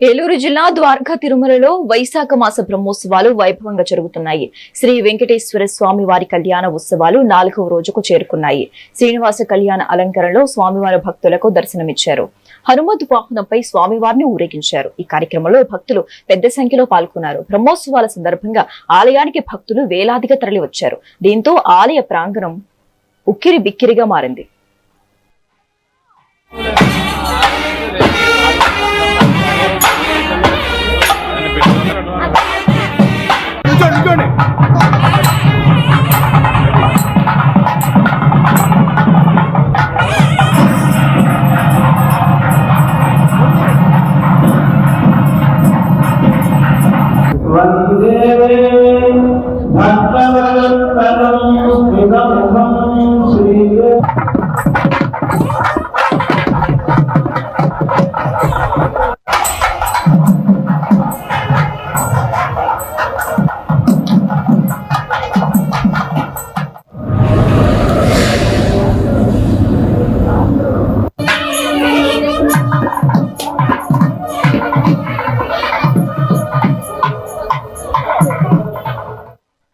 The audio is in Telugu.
ఏలూరు జిల్లా ద్వారకా తిరుమలలో వైశాఖ మాస బ్రహ్మోత్సవాలు వైభవంగా జరుగుతున్నాయి. శ్రీ వెంకటేశ్వర స్వామి వారి కళ్యాణ ఉత్సవాలు 4వ రోజుకు చేరుకున్నాయి. శ్రీనివాస కళ్యాణ అలంకరణలో స్వామివారి భక్తులకు దర్శనమిచ్చారు. హనుమత్ వాహనంపై స్వామివారిని ఊరేగించారు. ఈ కార్యక్రమంలో భక్తులు పెద్ద సంఖ్యలో పాల్గొన్నారు. బ్రహ్మోత్సవాల సందర్భంగా ఆలయానికి భక్తులు వేలాదిగా తరలివచ్చారు. దీంతో ఆలయ ప్రాంగణం ఉక్కిరి బిక్కిరిగా మారింది.